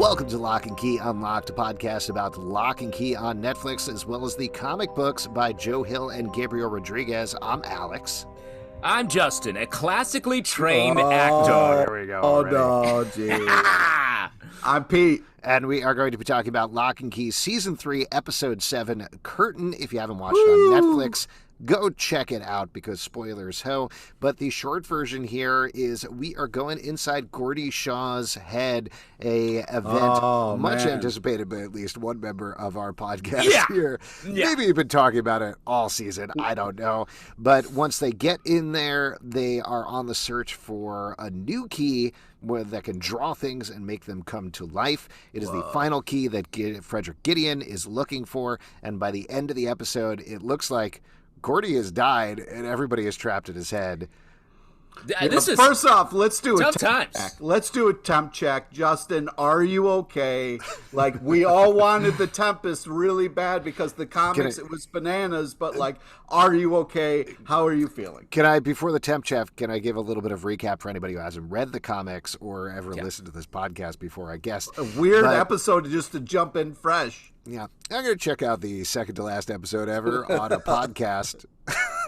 Welcome to Locke Key Unlocked, a podcast about Locke Key on Netflix, as well as the comic books by Joe Hill and Gabriel Rodriguez. I'm Alex. I'm Justin, a classically trained actor. There we go. Oh, no, geez. I'm Pete. And we are going to be talking about Locke & Key Season 3, Episode 7, Curtain. If you haven't watched it on Netflix, go check it out because spoilers, ho. But the short version here is we are going inside Gordie Shaw's head, a event much anticipated by at least one member of our podcast here. Yeah. Maybe you've been talking about it all season. I don't know. But once they get in there, they are on the search for a new key that can draw things and make them come to life. It is the final key that Frederick Gideon is looking for. And by the end of the episode, it looks like Gordie has died and everybody is trapped in his head. First off, let's do a temp check. Let's do a temp check. Justin, are you okay? Like, we all wanted the Tempest really bad because the comics, it was bananas, but like, are you okay? How are you feeling? Before the temp check, can I give a little bit of recap for anybody who hasn't read the comics or ever listened to this podcast before, I guess. A weird episode just to jump in fresh. Yeah. I'm going to check out the second to last episode ever on a podcast.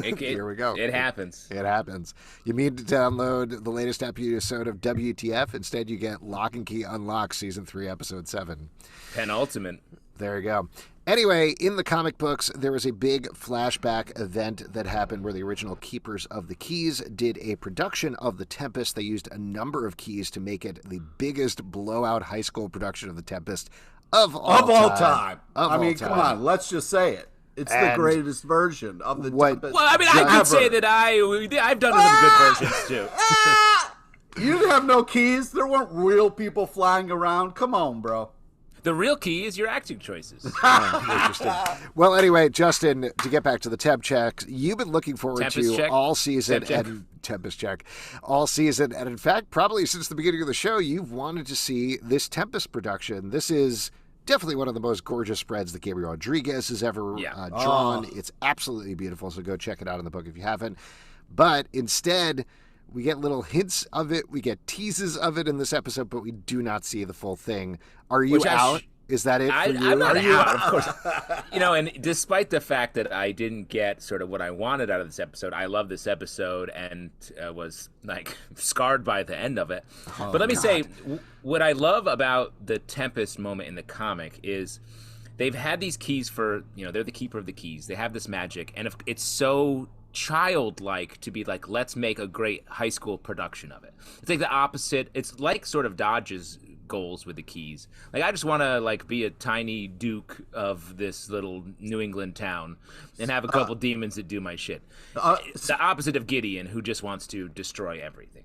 Here we go. It happens. It happens. You mean to download the latest episode of WTF? Instead, you get Locke & Key Unlocked Season 3, Episode 7. Penultimate. There you go. Anyway, in the comic books, there was a big flashback event that happened where the original Keepers of the Keys did a production of The Tempest. They used a number of keys to make it the biggest blowout high school production of The Tempest of all time. I mean, come on, let's just say it. It's the greatest version of the Tempest. Well, I mean, I could say that I've done some good versions, too. You didn't have no keys? There weren't real people flying around? Come on, bro. The real key is your acting choices. Interesting. Well, anyway, Justin, to get back to the temp check, you've been looking forward Tempest check. All season Tempest check all season, and in fact, probably since the beginning of the show, you've wanted to see this Tempest production. This is definitely one of the most gorgeous spreads that Gabriel Rodriguez has ever drawn. It's absolutely beautiful, so go check it out in the book if you haven't. But instead, we get little hints of it. We get teases of it in this episode, but we do not see the full thing. Are you out? Is that it for you? I'm not out, of course. And despite the fact that I didn't get sort of what I wanted out of this episode, I love this episode and was like scarred by the end of it. But let me say, what I love about the Tempest moment in the comic is they've had these keys for, they're the keeper of the keys. They have this magic, and if it's so childlike to be like, let's make a great high school production of it. It's like the opposite. It's like sort of Dodge's goals with the keys. Like, I just want to like be a tiny duke of this little New England town and have a couple demons that do my shit. It's the opposite of Gideon, who just wants to destroy everything.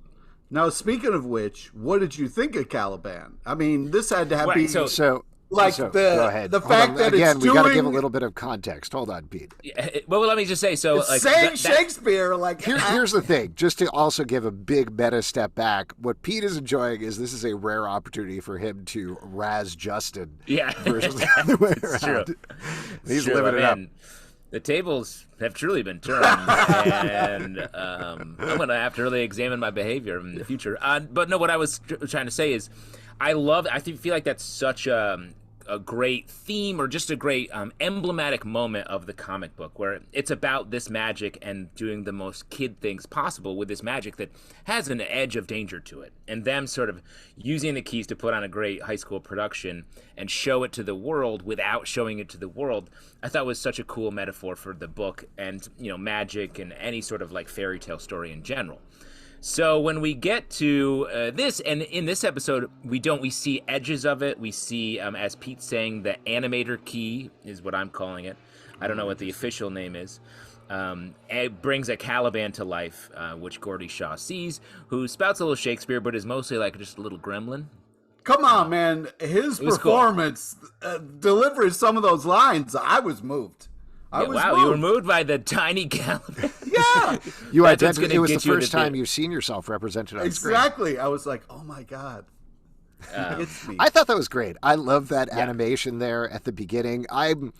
Now, speaking of which, what did you think of Caliban? I mean, this had to have been go ahead. The fact that again, it's we got to give a little bit of context. Hold on, Pete. Well, let me just say, so like saying Shakespeare, like here's the thing. Just to also give a big meta step back, what Pete is enjoying is this is a rare opportunity for him to razz Justin. Yeah, versus the other way around. True. He's living it up. The tables have truly been turned, and I'm going to have to really examine my behavior in the future. But no, what I was trying to say is, I feel like that's such a great theme, or just a great emblematic moment of the comic book, where it's about this magic and doing the most kid things possible with this magic that has an edge of danger to it, and them sort of using the keys to put on a great high school production and show it to the world without showing it to the world. I thought was such a cool metaphor for the book and magic and any sort of like fairy tale story in general. So when we get to this, and in this episode, we see edges of it. We see, as Pete's saying, the animator key is what I'm calling it. I don't know what the official name is. It brings a Caliban to life, which Gordie Shaw sees, who spouts a little Shakespeare, but is mostly like just a little gremlin. Come on, man. His performance, delivering some of those lines, I was moved. You were moved by the tiny Caliban. Yeah. It was the first time you've seen yourself represented on screen. Exactly. I was like, oh my God. I thought that was great. I love that animation there at the beginning. I'm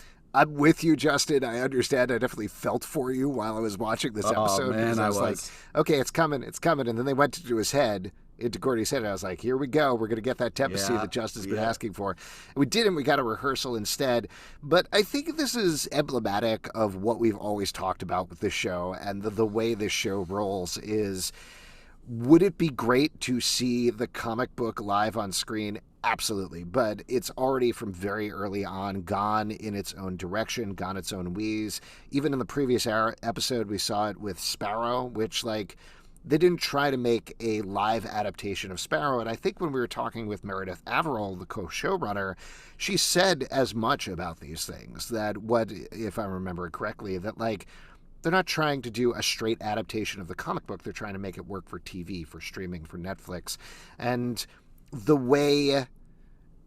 with you, Justin. I understand. I definitely felt for you while I was watching this episode. Man, I was like, okay, it's coming. And then they went to do his head, into Gordie's head. I was like, here we go. We're going to get that Tempest scene that Justin's been asking for. We didn't. We got a rehearsal instead. But I think this is emblematic of what we've always talked about with this show, and the way this show rolls is, would it be great to see the comic book live on screen? Absolutely. But it's already from very early on gone in its own direction, gone its own ways. Even in the previous episode, we saw it with Sparrow, which, like, they didn't try to make a live adaptation of Sparrow. And I think when we were talking with Meredith Averill, the co-showrunner, she said as much about these things, that what, if I remember it correctly, that, like, they're not trying to do a straight adaptation of the comic book. They're trying to make it work for TV, for streaming, for Netflix. And the way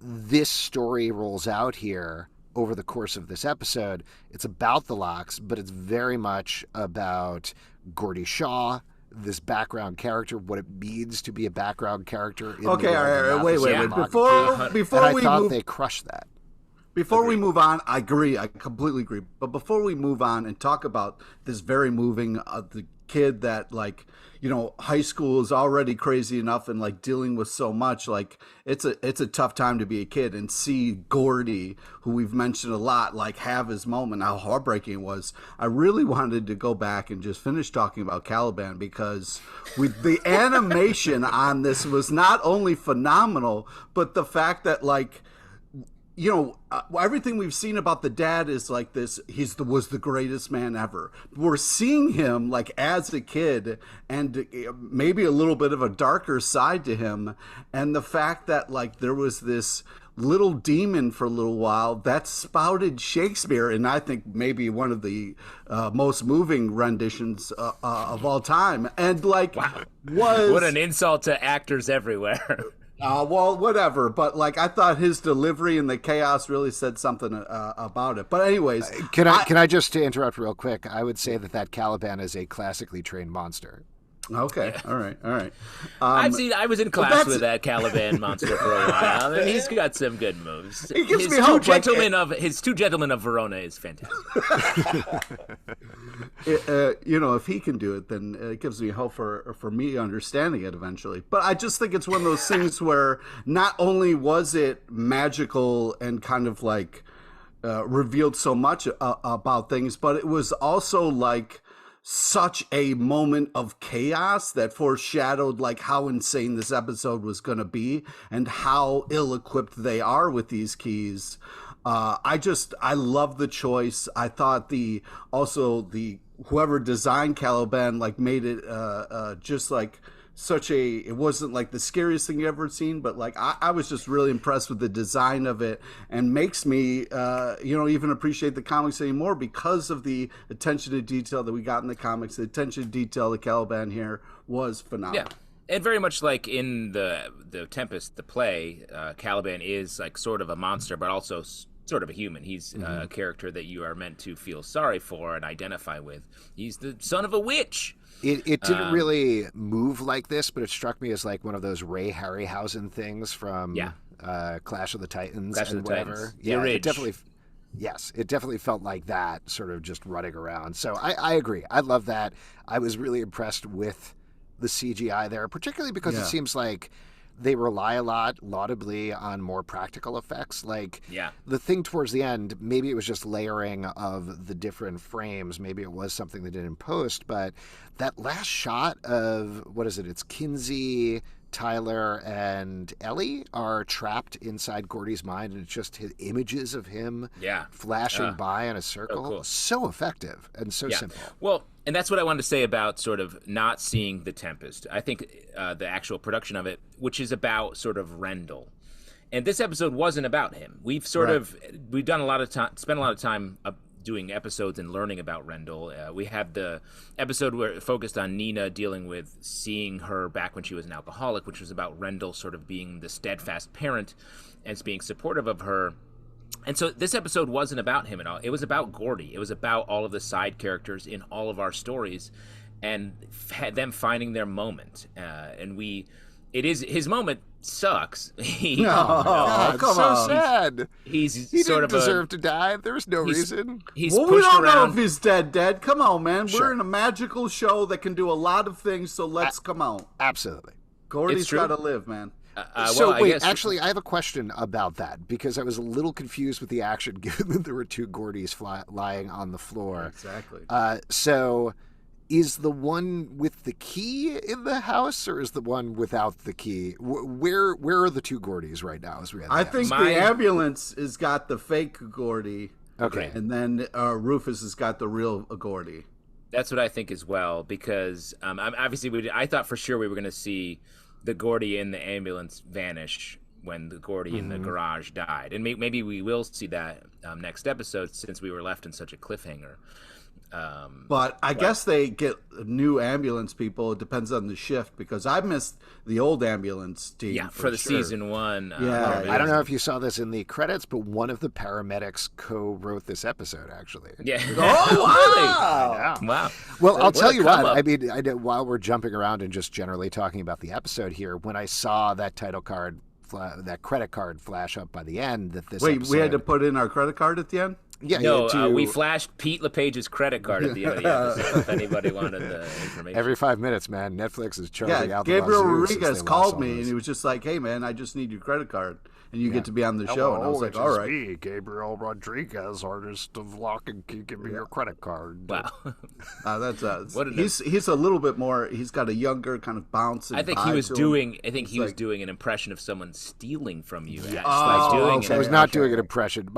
this story rolls out here over the course of this episode, it's about the Lockes, but it's very much about Gordie Shaw, this background character, what it means to be a background character. In okay, all right, wait. Before I we thought move, they crushed that. Before we move on, I agree. I completely agree. But before we move on and talk about this very moving, the kid that, like, you know, high school is already crazy enough and, like, dealing with so much. Like, it's a tough time to be a kid, and see Gordie, who we've mentioned a lot, like, have his moment, how heartbreaking it was. I really wanted to go back and just finish talking about Caliban, because the animation on this was not only phenomenal, but the fact that, like, you know, everything we've seen about the dad is like this. Was the greatest man ever. We're seeing him, like, as a kid, and maybe a little bit of a darker side to him. And the fact that, like, there was this little demon for a little while that spouted Shakespeare, and I think maybe one of the most moving renditions of all time. And, like, wow. What an insult to actors everywhere. Well, whatever. But, like, I thought his delivery and the chaos really said something about it. But anyways, can I just interrupt real quick? I would say that Caliban is a classically trained monster. Okay, all right. I was in class with that Caliban monster for a while, and he's got some good moves. He gives me hope. His Two Gentlemen of Verona is fantastic. You know, if he can do it, then it gives me hope for me understanding it eventually. But I just think it's one of those things where not only was it magical and kind of, like, revealed so much about things, but it was also, like, such a moment of chaos that foreshadowed, like, how insane this episode was going to be and how ill-equipped they are with these keys. I love the choice. I thought whoever designed Caliban, like, made it just, like, it wasn't, like, the scariest thing you ever seen, but, like, I was just really impressed with the design of it, and makes me you know, even appreciate the comics anymore because of the attention to detail that we got in the comics. The attention to detail that Caliban here was phenomenal. Yeah. And very much like in the Tempest, the play, Caliban is, like, sort of a monster, but also sort of a human. He's a character that you are meant to feel sorry for and identify with. He's the son of a witch. It didn't really move like this, but it struck me as, like, one of those Ray Harryhausen things from Clash of the Titans and whatever. Titans. Yeah, it definitely felt like that, sort of just running around. So I agree. I love that. I was really impressed with the CGI there, particularly because it seems like they rely a lot, laudably, on more practical effects. Like, the thing towards the end, maybe it was just layering of the different frames. Maybe it was something they did in post. But that last shot of, what is it? It's Kinsey, Tyler, and Ellie are trapped inside Gordie's mind, and it's just images of him flashing by in a circle. So cool. So effective and so simple. Well, and that's what I wanted to say about sort of not seeing the Tempest. I think the actual production of it, which is about sort of Rendell. And this episode wasn't about him. We've we've done a lot of time, spent a lot of time doing episodes and learning about Rendell. We have the episode where it focused on Nina dealing with seeing her back when she was an alcoholic, which was about Rendell sort of being the steadfast parent and being supportive of her. And so this episode wasn't about him at all. It was about Gordie. It was about all of the side characters in all of our stories and them finding their moment. His moment sucks. God, come so on. sad. He didn't deserve to die. There was no reason. He's Well, pushed we don't around. know if he's dead. Come on, man. Sure. We're in a magical show that can do a lot of things, so let's come on. Absolutely. Gordie's got to live, man. So wait, actually, I have a question about that because I was a little confused with the action given that there were two Gordies lying on the floor. Exactly. So is the one with the key in the house or is the one without the key? Where are the two Gordies right now? I think the ambulance has got the fake Gordie. Okay. And then Rufus has got the real Gordie. That's what I think as well, because obviously I thought for sure we were going to see the Gordie in the ambulance vanish when the Gordie in the garage died. And maybe we will see that next episode since we were left in such a cliffhanger. But I guess they get new ambulance people. It depends on the shift because I missed the old ambulance team. Yeah, for the season 1. I don't know if you saw this in the credits, but one of the paramedics co-wrote this episode, actually. Yeah. Oh, wow. Wow. Well, I'll tell you what. I mean, while we're jumping around and just generally talking about the episode here, when I saw that title card, that credit card flash up by the end, that this episode... we had to put in our credit card at the end? Yeah, no, we flashed Pete LePage's credit card at the end of the episode if anybody wanted the information. Every 5 minutes, man, Netflix is charging out the Gabriel Rodriguez called me, and he was just like, hey, man, I just need your credit card, and you get to be on the show. And I was like, all right. Me, Gabriel Rodriguez, artist of Locke Key, give me your credit card. Wow. He's a little bit more, he's got a younger kind of bounce. I think he was doing an impression of someone stealing from you. Yes. I was not doing an impression.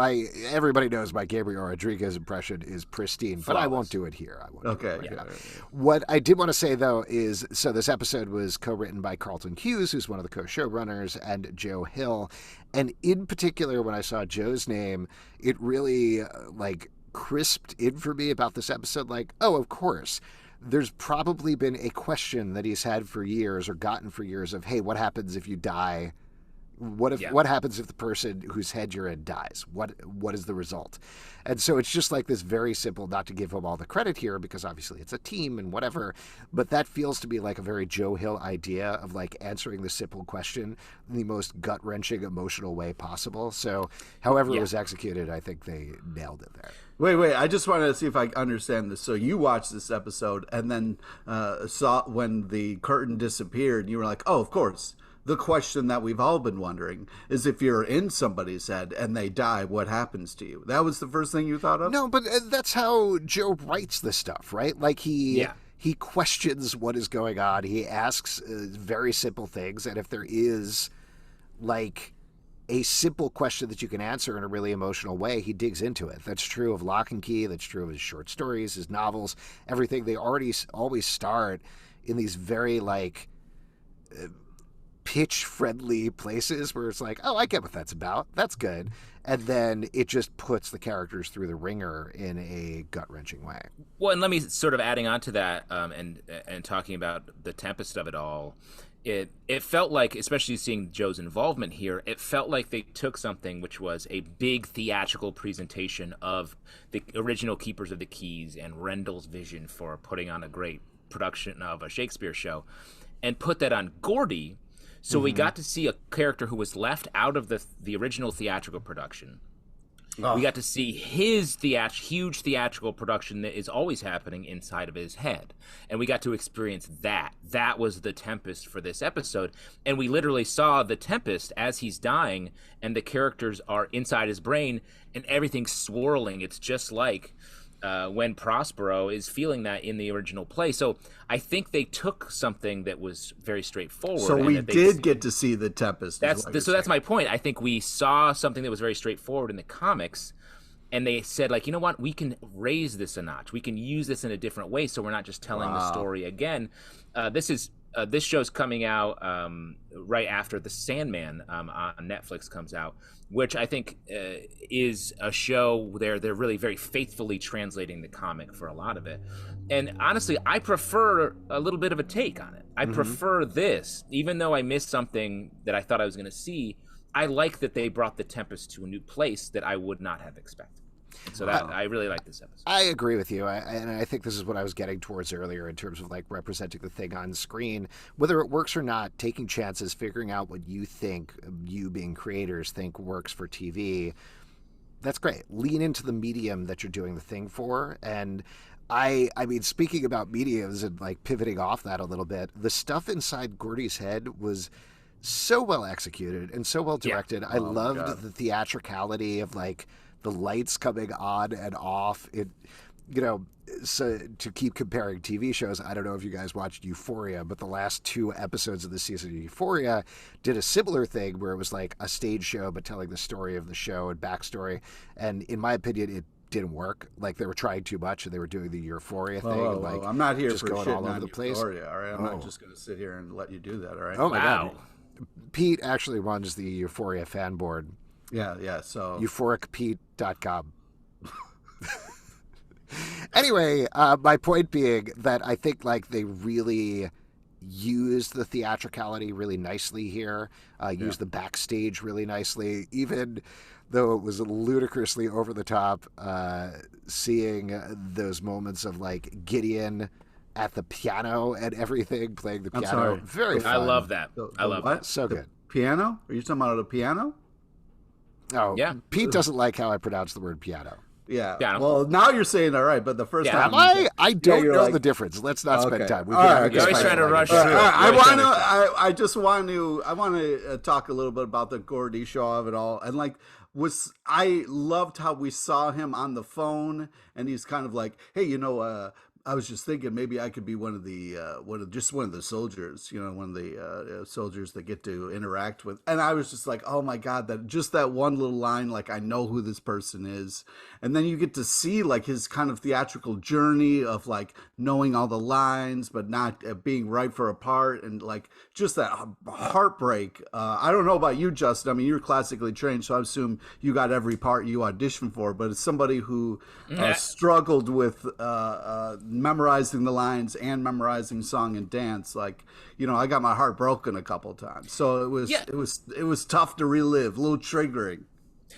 Everybody knows my Gabriel Rodriguez impression is pristine, but I won't do it here. What I did want to say, though, is so this episode was co-written by Carlton Hughes, who's one of the co-showrunners, and Joe Hill. And in particular, when I saw Joe's name, it really crisped in for me about this episode. Like, oh, of course. There's probably been a question that he's had for years or gotten for years of, hey, what happens if you die? What happens if the person whose head you're in dies? What is the result? And so it's just like this very simple, not to give him all the credit here because obviously it's a team and whatever, but that feels to be like a very Joe Hill idea of like answering the simple question in the most gut-wrenching emotional way possible. So however it was executed, I think they nailed it there. Wait, I just wanted to see if I understand this. So you watched this episode and then saw when the curtain disappeared, you were like, oh, of course. The question that we've all been wondering is if you're in somebody's head and they die, what happens to you? That was the first thing you thought of? No, but that's how Joe writes this stuff, right? Like he questions what is going on. He asks very simple things. And if there is like a simple question that you can answer in a really emotional way, he digs into it. That's true of Locke and Key. That's true of his short stories, his novels, everything. They always start in these very pitch-friendly places where it's like, oh, I get what that's about. That's good. And then it just puts the characters through the ringer in a gut-wrenching way. Well, and let me sort of adding on to that and talking about the Tempest of it all, it felt like, especially seeing Joe's involvement here, it felt like they took something which was a big theatrical presentation of the original Keepers of the Keys and Rendell's vision for putting on a great production of a Shakespeare show and put that on Gordie. So we got to see a character who was left out of the original theatrical production. We got to see his huge theatrical production that is always happening inside of his head. And we got to experience that. That was the Tempest for this episode. And we literally saw the Tempest as he's dying, and the characters are inside his brain, and everything's swirling. It's just like when Prospero is feeling that in the original play. So I think they took something that was very straightforward. So we did get to see the Tempest. That's my point. I think we saw something that was very straightforward in the comics, and they said, like, you know what? We can raise this a notch. We can use this in a different way, so we're not just telling the story again. This show's coming out right after The Sandman on Netflix comes out, which I think is a show where they're really very faithfully translating the comic for a lot of it. And honestly, I prefer a little bit of a take on it. I prefer this, even though I missed something that I thought I was going to see. I like that they brought the Tempest to a new place that I would not have expected. So I really like this episode. I agree with you. And I think this is what I was getting towards earlier in terms of like representing the thing on screen. Whether it works or not, taking chances, figuring out what you think, you being creators think works for TV. That's great. Lean into the medium that you're doing the thing for. And I mean, speaking about mediums and like pivoting off that a little bit, the stuff inside Gordie's head was so well executed and so well directed. I loved the theatricality of like the lights coming on and off. It, you know, so to keep comparing TV shows, I don't know if you guys watched Euphoria, but the last 2 episodes of the season of Euphoria did a similar thing where it was like a stage show but telling the story of the show and backstory. And in my opinion, it didn't work. Like they were trying too much and they were doing the Euphoria thing. And like, I'm not here just for going shitting all over on the place. Euphoria, all right? I'm not just going to sit here and let you do that, all right? Oh my God. Pete actually runs the Euphoria fan board. Yeah, so... EuphoricPete.com. Anyway, my point being that I think like they really used the theatricality really nicely here, used the backstage really nicely, even though it was ludicrously over the top, seeing those moments of like Gideon at the piano and everything, playing the piano. Sorry. Very fun. I love that. I love that. So good. Piano? Are you talking about the piano? Oh, yeah. Pete doesn't like how I pronounce the word piano. Yeah. Piano. Well, now you're saying all right, but the first time... I don't know the difference. Let's not spend time. You're always trying to rush through. I want to talk a little bit about the Gordie Shaw of it all. And like, I loved how we saw him on the phone and he's kind of like, hey, you know, I was just thinking maybe I could be one of the soldiers, you know, one of the soldiers that get to interact with. And I was just like, oh my God, that one little line, like I know who this person is. And then you get to see like his kind of theatrical journey of like knowing all the lines, but not being right for a part. And like just that heartbreak. I don't know about you, Justin. I mean, you're classically trained, so I assume you got every part you auditioned for. But as somebody who struggled with memorizing the lines and memorizing song and dance, like, you know, I got my heart broken a couple of times. So it was tough to relive, a little triggering.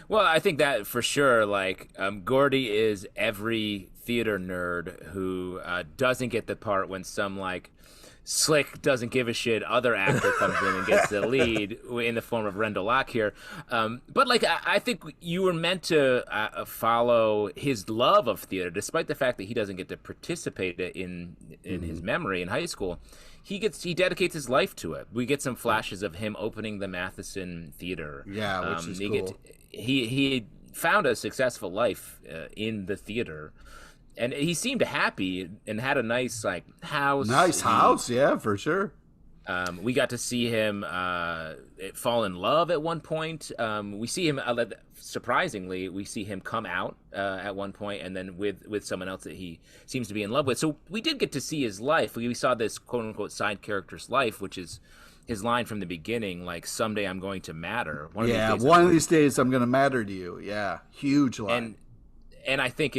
Well, I think that for sure, like, Gordie is every theater nerd who doesn't get the part when some, like, slick, doesn't give a shit other actor comes in and gets the lead in the form of Rendell Locke here. But, like, I think you were meant to follow his love of theater, despite the fact that he doesn't get to participate in his memory in high school. He dedicates his life to it. We get some flashes of him opening the Matheson Theater. Yeah, which is cool. He found a successful life in the theater, and he seemed happy and had a nice like house. Nice house, yeah, for sure. We got to see him fall in love at one point. We see him surprisingly. We see him come out at one point, and then with someone else that he seems to be in love with. So we did get to see his life. We saw this quote unquote side character's life, which is his line from the beginning, like, someday I'm going to matter. One of these days I'm going to matter to you. Yeah, huge line. And I think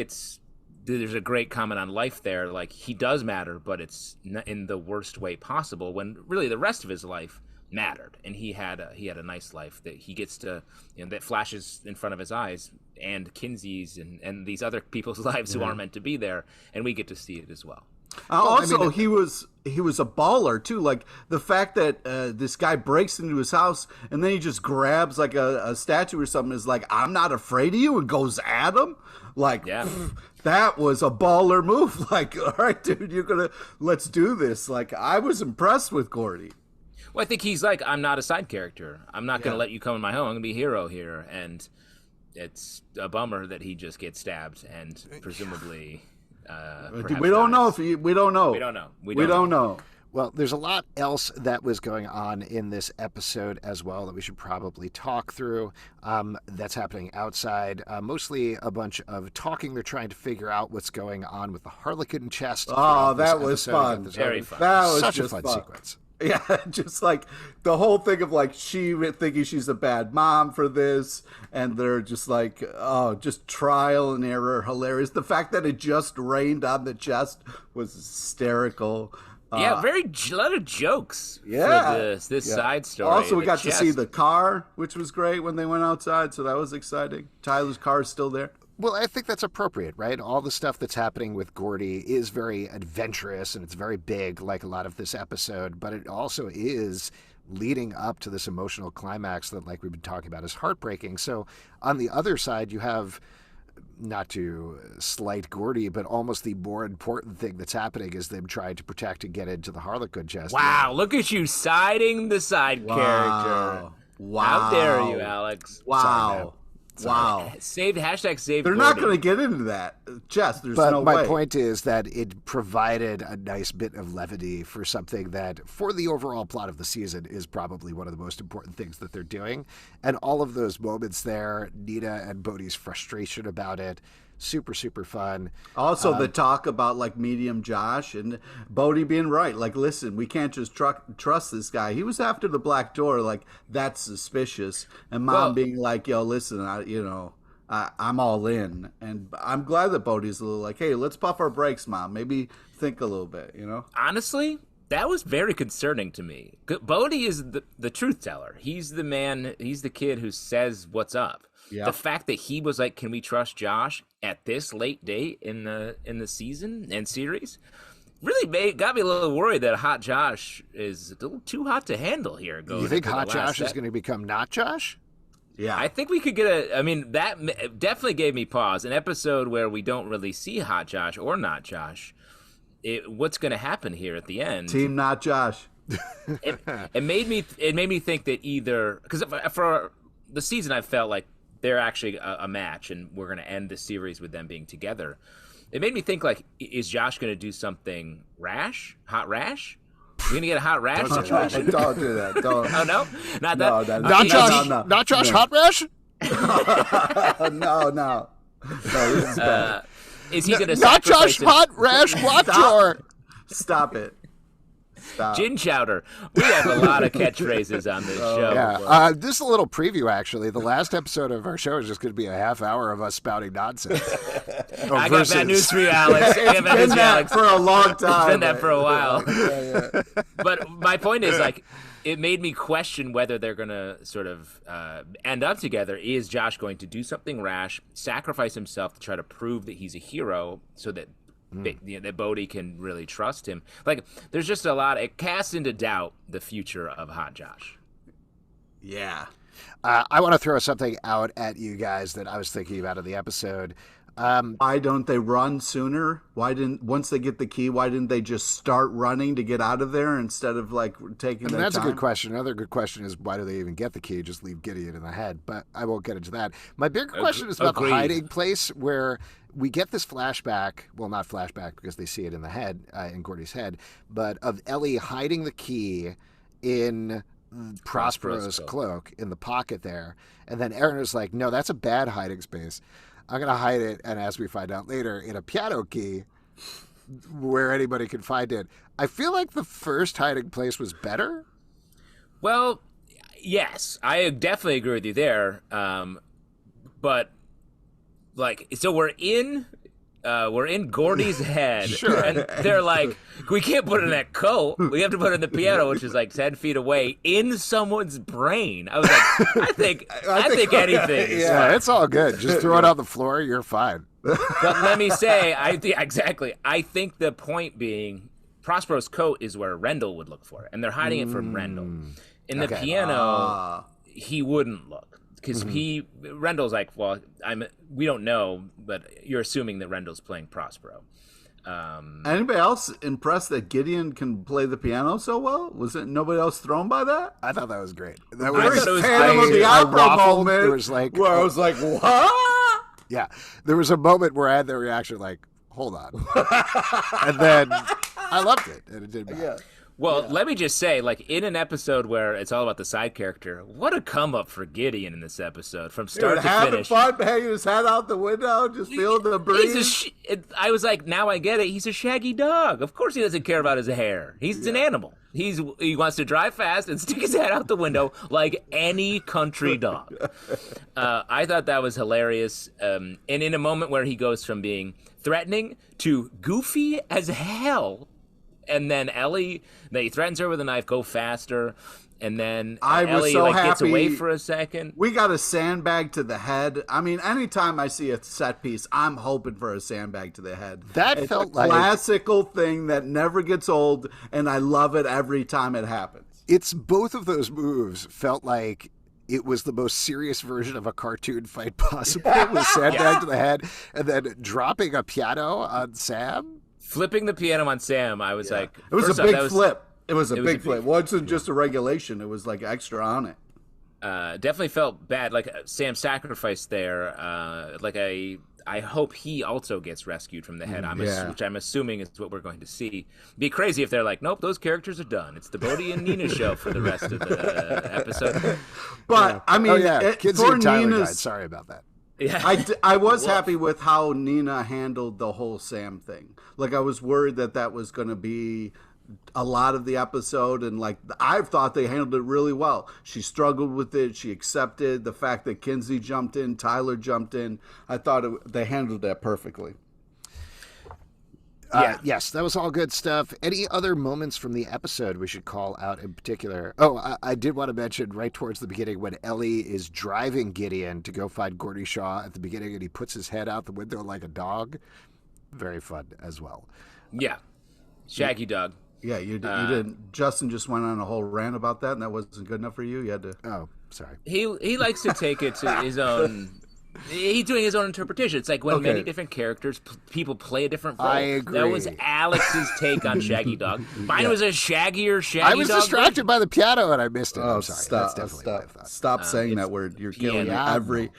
there's a great comment on life there. Like, he does matter, but it's in the worst way possible, when really the rest of his life mattered. And he had a nice life that he gets to, you know, that flashes in front of his eyes, and Kinsey's and these other people's lives who aren't meant to be there. And we get to see it as well. He was a baller too. Like the fact that this guy breaks into his house and then he just grabs like a statue or something, is like, I'm not afraid of you, and goes at him. Like, that was a baller move. Like, all right, dude, let's do this. Like, I was impressed with Gordie. Well, I think he's like, I'm not a side character. I'm not going to let you come in my home. I'm going to be a hero here. And it's a bummer that he just gets stabbed and presumably... we don't know. We don't know. Well, there's a lot else that was going on in this episode as well that we should probably talk through. That's happening outside. Mostly a bunch of talking. They're trying to figure out what's going on with the Harlequin Chest. Oh, that was fun. Very fun. That was such just a fun sequence. Yeah, just like the whole thing of like she thinking she's a bad mom for this, and they're just like, oh, just trial and error, hilarious. The fact that it just rained on the chest was hysterical. Yeah, a lot of jokes. Yeah, for this side story. Also, we got to see the car, which was great when they went outside, so that was exciting. Tyler's car is still there. Well, I think that's appropriate, right? All the stuff that's happening with Gordie is very adventurous and it's very big, like a lot of this episode, but it also is leading up to this emotional climax that, like we've been talking about, is heartbreaking. So on the other side, you have not to slight Gordie, but almost the more important thing that's happening is them trying to protect and get into the Harlequin Chest. Wow, look at you siding the side character. Wow. How dare you, Alex? Wow. Wow. Saved #saved. They're Gordie. not going to get into that. Jess, there's But no my way. point is that it provided a nice bit of levity for something that, for the overall plot of the season, is probably one of the most important things that they're doing. And all of those moments there, Nina and Bode's frustration about it, super, super fun. Also, the talk about like medium Josh and Bode being right. Like, listen, we can't just trust this guy. He was after the black door. Like, that's suspicious. And Mom being like, yo, listen, I'm all in. And I'm glad that Bodie's a little like, hey, let's puff our brakes, Mom. Maybe think a little bit, Honestly, that was very concerning to me. Bode is the truth teller. He's the man. He's the kid who says what's up. Yep. The fact that he was like, "Can we trust Josh?" at this late date in the season and series, really got me a little worried that Hot Josh is a little too hot to handle here. You think Hot Josh is going to become not Josh? Yeah. I think we could get that definitely gave me pause. An episode where we don't really see Hot Josh or not Josh. What's going to happen here at the end? Team not Josh. It made me think that either, because for the season I felt like they're actually a match and we're going to end the series with them being together. It made me think, like, is Josh going to do something rash? Hot rash? We're going to get a hot rash situation? Don't do that. Don't. Oh, no? Not that? No, Not Josh, no. not Josh Hot Rash? No. No, this is bad. Is he going to Not sacrifice Josh Hot Rash Lockjaw. Stop it. Stop. Gin Chowder. We have a lot of catchphrases on this show. Yeah, this is a little preview, actually. The last episode of our show is just going to be a half hour of us spouting nonsense. I got bad news for you, Alex. It's been that for a long time. It's been that for a while. Yeah. But my point is, like, it made me question whether they're going to sort of end up together. Is Josh going to do something rash, sacrifice himself to try to prove that he's a hero so that that Bode can really trust him? Like, there's just a lot. It casts into doubt the future of Hot Josh. Yeah. I want to throw something out at you guys that I was thinking about in the episode. Why don't they run sooner? Once they get the key, why didn't they just start running to get out of there instead of like taking their That's time? a good question. Another good question is, why do they even get the key? Just leave Gideon in the head. But I won't get into that. My bigger question is about the hiding place where we get this flashback. Well, not flashback because they see it in the head, in Gordie's head, but of Ellie hiding the key in Prospero's cloak in the pocket there. And then Aaron is like, no, that's a bad hiding space. I'm going to hide it, and as we find out later, in a piano key where anybody can find it. I feel like the first hiding place was better. Well, yes, I definitely agree with you there. But, like, so we're in Gordie's head, Sure. and they're like, we can't put it in that coat. We have to put it in the piano, which is like 10 feet away, in someone's brain. I was like, I think anything. Yeah, it's all good. Just throw it on the floor. You're fine. But let me say, exactly. I think the point being, Prospero's coat is where Rendell would look for it, and they're hiding it from Rendell. In the piano, he wouldn't look. Because Rendell's like, well, we don't know, but you're assuming that Rendell's playing Prospero. Anybody else impressed that Gideon can play the piano so well? Was it nobody else thrown by that? I thought that was great. That I thought it was Phantom of great. the I Opera waffled. moment There was like, where I was like, what? yeah, there was a moment where I had the reaction like, hold on, and then I loved it, and it didn't matter. Yeah. Well, let me just say, like, in an episode where it's all about the side character, what a come up for Gideon in this episode from start Dude, to having finish. fun, hanging his head out the window, just feeling the breeze. I was like, now I get it. He's a shaggy dog. Of course he doesn't care about his hair. He's an animal. He wants to drive fast and stick his head out the window like any country dog. I thought that was hilarious. And in a moment where he goes from being threatening to goofy as hell, and then Ellie, he threatens her with a knife, go faster. And then Ellie gets away for a second. We got a sandbag to the head. I mean, anytime I see a set piece, I'm hoping for a sandbag to the head. That felt like classical thing that never gets old, and I love it every time it happens. It's both of those moves felt like it was the most serious version of a cartoon fight possible with sandbag to the head and then dropping a piano on Sam. Flipping the piano on Sam, I was like... It was a big flip. It was a big flip. It wasn't just a regulation. It was like extra on it. Definitely felt bad. Like Sam sacrificed there. I hope he also gets rescued from the head, which I'm assuming is what we're going to see. It'd be crazy if they're like, nope, those characters are done. It's the Bode and Nina show for the rest of the episode. But, I mean, Kinsey and Tyler died. Sorry about that. Yeah. I was happy with how Nina handled the whole Sam thing. Like, I was worried that was going to be a lot of the episode, and like I thought they handled it really well. She struggled with it. She accepted the fact that Kinsey jumped in, Tyler jumped in. I thought they handled that perfectly. Yes, that was all good stuff. Any other moments from the episode we should call out in particular? Oh, I did want to mention right towards the beginning when Ellie is driving Gideon to go find Gordie Shaw at the beginning, and he puts his head out the window like a dog. Very fun as well. Yeah, shaggy dog. Yeah, you didn't. Justin just went on a whole rant about that, and that wasn't good enough for you. You had to. Oh, sorry. He likes to take it to his own. He's doing his own interpretation. It's like when many different characters, people play a different role. I agree. That was Alex's take on Shaggy Dog. Mine was a shaggier Shaggy Dog. I was distracted by the piano and I missed it. I'm sorry. Stop! That's definitely what I thought. Stop saying that word. You're killing me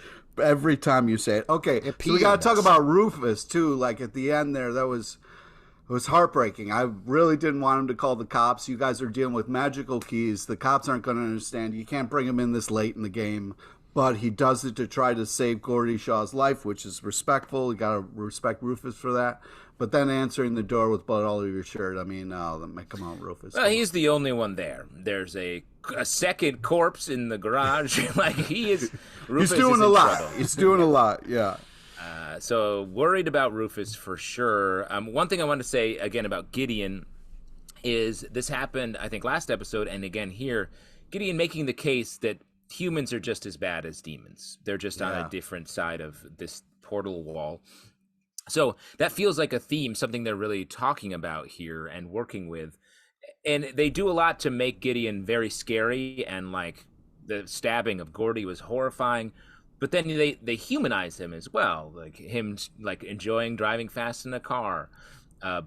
every time you say it. Okay, so we got to talk about Rufus too. Like at the end there, it was heartbreaking. I really didn't want him to call the cops. You guys are dealing with magical keys. The cops aren't going to understand. You can't bring him in this late in the game. But he does it to try to save Gordie Shaw's life, which is respectful. You got to respect Rufus for that. But then answering the door with blood all over your shirt. I mean, come on, Rufus. Well, he's the only one there. There's a second corpse in the garage. Like Rufus he's doing a lot. He's doing a lot. Yeah. So worried about Rufus for sure. One thing I want to say again about Gideon is this happened, I think, last episode and again here. Gideon making the case that humans are just as bad as demons. They're just on a different side of this portal wall. So that feels like a theme, something they're really talking about here and working with. And they do a lot to make Gideon very scary, and like the stabbing of Gordie was horrifying. But then they humanize him as well, like him like enjoying driving fast in a car,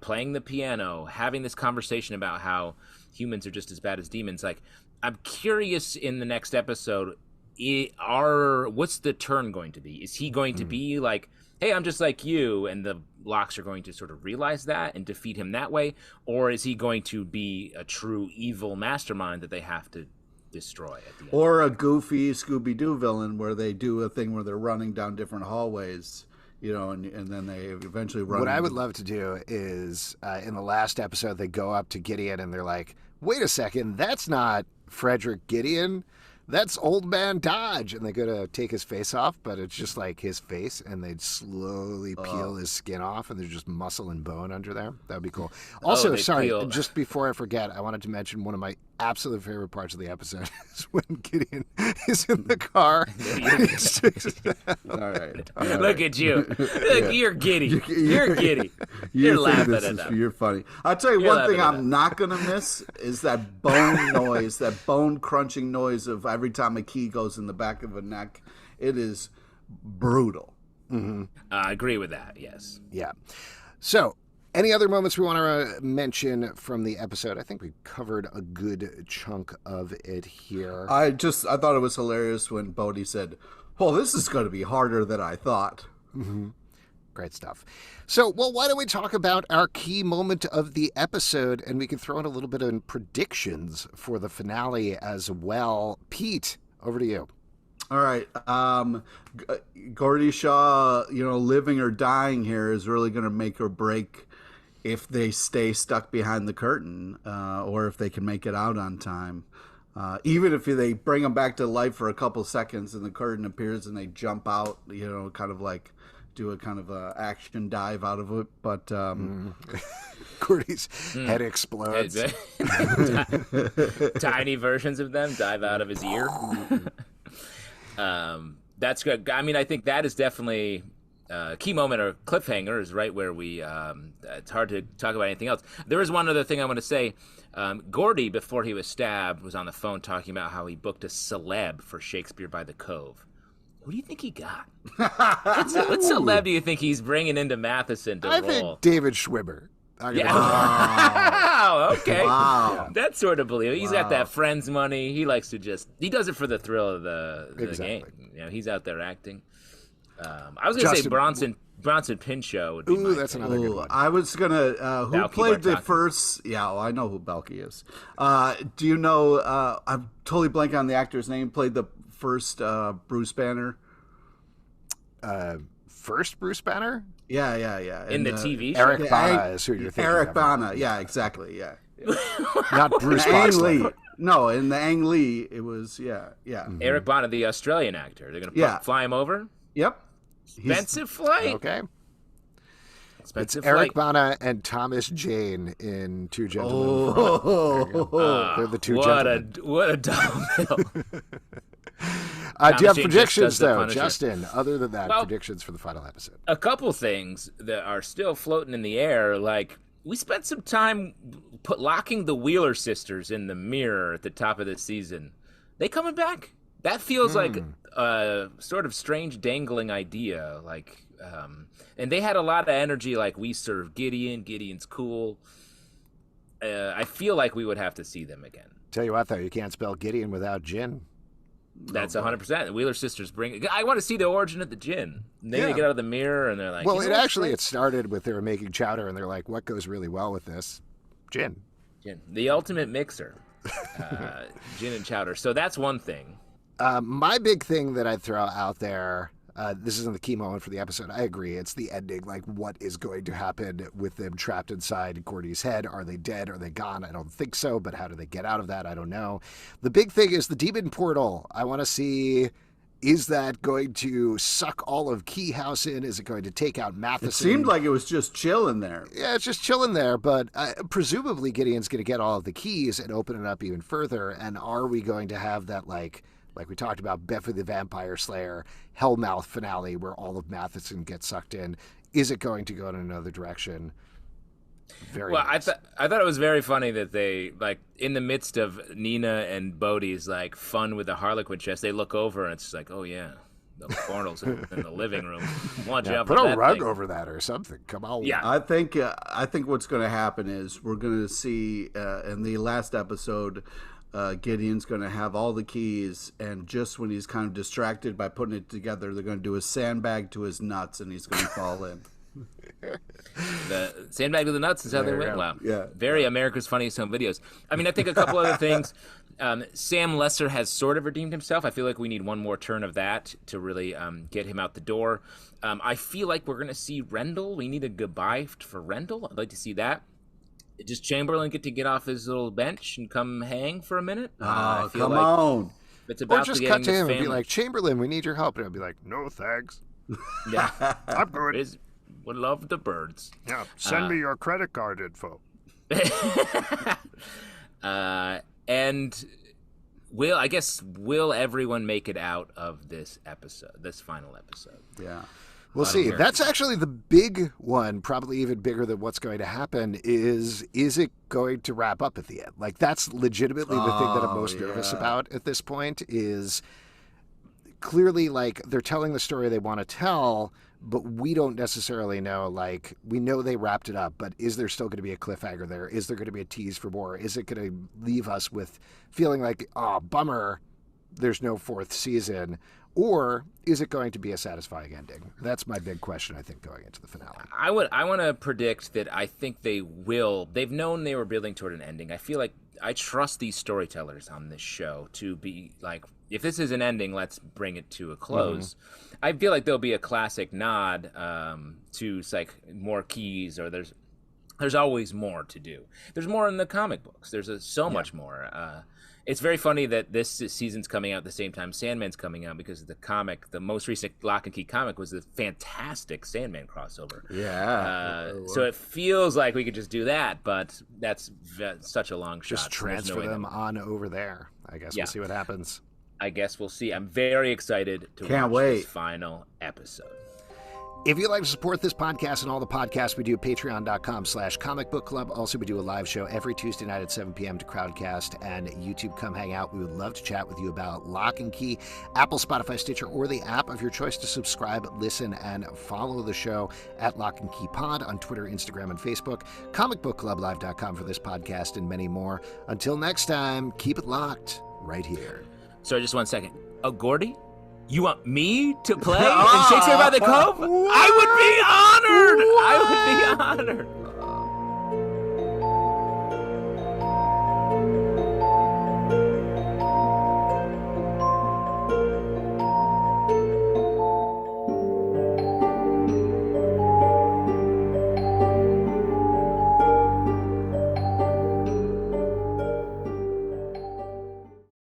playing the piano, having this conversation about how humans are just as bad as demons. Like, I'm curious in the next episode, what's the turn going to be? Is he going to be like, hey, I'm just like you, and the Locks are going to sort of realize that and defeat him that way? Or is he going to be a true evil mastermind that they have to destroy at the end? Or a goofy Scooby-Doo villain where they do a thing where they're running down different hallways, and then they eventually run. What I would love to do is in the last episode, they go up to Gideon and they're like, wait a second, that's not Frederick Gideon. That's Old Man Dodge. And they go to take his face off, but it's just like his face, and they'd slowly peel his skin off, and there's just muscle and bone under there. That would be cool. Also, sorry, just before I forget, I wanted to mention one of my absolute favorite parts of the episode is when Gideon is in the car. All right. Look at you. Look, you're giddy. You're giddy. You're laughing at that. You're funny. I'll tell you one thing I'm not going to miss is that bone noise, that bone crunching noise of every time a key goes in the back of a neck. It is brutal. Mm-hmm. I agree with that, yes. Yeah. So, any other moments we want to mention from the episode? I think we covered a good chunk of it here. I thought it was hilarious when Bode said, well, this is going to be harder than I thought. Mm-hmm. Great stuff. So, why don't we talk about our key moment of the episode, and we can throw in a little bit of predictions for the finale as well. Pete, over to you. All right. Gordie Shaw, living or dying here is really going to make or break if they stay stuck behind the curtain or if they can make it out on time. Even if they bring them back to life for a couple seconds and the curtain appears and they jump out, kind of like do a kind of a action dive out of it. But Gordie's head explodes. Tiny versions of them dive out of his ear. That's good. I mean, I think that is definitely key moment or cliffhanger is right where we. It's hard to talk about anything else. There is one other thing I want to say. Gordie, before he was stabbed, was on the phone talking about how he booked a celeb for Shakespeare by the Cove. Who do you think he got? What celeb do you think he's bringing into Matheson to roll? I think David Schwimmer. Yeah. Wow. Okay. Wow. That's sort of believable. He's got that Friends money. He likes to he does it for the thrill of the game. He's out there acting. I was going to say Bronson Pinchot would be my that's pick. another good one. I was gonna. Who Balky played the Bartaki. first? Yeah, well, I know who Balky is. Do you know? I'm totally blanking on the actor's name. Played the first Bruce Banner. First Bruce Banner? Yeah. In the TV show? Eric Bana is who you're thinking Eric of. Bana. Yeah, exactly. Yeah. Not Bruce Ang Boxley. Lee. No, in the Ang Lee, it was yeah. Eric Bana, the Australian actor. They're going to fly him over? Yep. Expensive flight? Okay. It's Expensive Eric flight. Bana and Thomas Jane in Two Gentlemen. There you go. They're the two gentlemen. What a double bill. Do you have Jane just predictions, does the though, Punisher. Justin? Other than that, Well- predictions for the final episode. A couple things that are still floating in the air, like we spent some time locking the Wheeler sisters in the mirror at the top of the season. They coming back? That feels like a sort of strange dangling idea. Like, and they had a lot of energy. Like, we serve Gideon. Gideon's cool. I feel like we would have to see them again. Tell you what, though, you can't spell Gideon without gin. That's 100%. The Wheeler sisters bring. I want to see the origin of the gin. And then they get out of the mirror and they're like, Well, you know what's great? it started with they were making chowder, and they're like, what goes really well with this? Gin. Gin. The ultimate mixer. Gin and chowder. So that's one thing. My big thing that I'd throw out there, this isn't the key moment for the episode. I agree. It's the ending. Like, what is going to happen with them trapped inside Gordie's head? Are they dead? Are they gone? I don't think so. But how do they get out of that? I don't know. The big thing is the demon portal. I want to see, is that going to suck all of Key House in? Is it going to take out Matheson? It seemed like it was just chilling there. Yeah, it's just chilling there, but presumably Gideon's going to get all of the keys and open it up even further. And are we going to have that, like we talked about, Buffy the Vampire Slayer, Hellmouth finale where all of Matheson gets sucked in? Is it going to go in another direction? Very Well, nice. I thought it was very funny that they, like, in the midst of Nina and Bode's, like, fun with the Harlequin Chest, they look over and it's like, oh, yeah, the portal's in the living room. Watch out for Put a that rug thing. over that or something. Come on. Yeah. I think what's going to happen is we're going to see in the last episode, Gideon's going to have all the keys, and just when he's kind of distracted by putting it together, they're going to do a sandbag to his nuts, and he's going to fall in. The sandbag to the nuts is how they went. Wow. Yeah. Very America's Funniest Home Videos. I mean, I think a couple other things. Sam Lesser has sort of redeemed himself. I feel like we need one more turn of that to really get him out the door. I feel like we're going to see Rendell. We need a goodbye for Rendell. I'd like to see that. Does Chamberlain get off his little bench and come hang for a minute? I feel Come like on. It's Or about just the cut getting to this him and be family- like, Chamberlain, we need your help. And he'll be like, no, thanks. yeah, I'm good. would love the birds. Yeah, send me your credit card info. And will everyone make it out of this final episode? Yeah. We'll see. That's actually the big one, probably even bigger than what's going to happen, is it going to wrap up at the end? Like, that's legitimately the thing that I'm most nervous about at this point, is clearly, like, they're telling the story they want to tell, but we don't necessarily know, like, we know they wrapped it up, but is there still going to be a cliffhanger there? Is there going to be a tease for more? Is it going to leave us with feeling like, oh, bummer, there's no fourth season? Or is it going to be a satisfying ending? That's my big question, I think, going into the finale. I want to predict that I think they will. They've known they were building toward an ending. I feel like I trust these storytellers on this show to be like, if this is an ending, let's bring it to a close. Mm-hmm. I feel like there'll be a classic nod to like more keys, or there's always more to do. There's more in the comic books. There's so much more. It's very funny that this season's coming out at the same time Sandman's coming out, because the most recent Locke and Key comic was the fantastic Sandman crossover. Yeah. So it feels like we could just do that, but that's such a long shot. Just so there's transfer no way them on over there. I guess we'll see what happens. I guess we'll see. I'm very excited to Can't watch wait. this final episode. If you'd like to support this podcast and all the podcasts we do, patreon.com/comicbookclub. Also, we do a live show every Tuesday night at 7 p.m. to Crowdcast and YouTube. Come hang out. We would love to chat with you about Locke Key, Apple, Spotify, Stitcher, or the app of your choice to subscribe, listen, and follow the show at Locke Key Pod on Twitter, Instagram, and Facebook. Comicbookclublive.com for this podcast and many more. Until next time, keep it locked right here. Sorry, just 1 second. Gordie? You want me to play in Shakespeare by the Cove? I would be honored! I would be honored!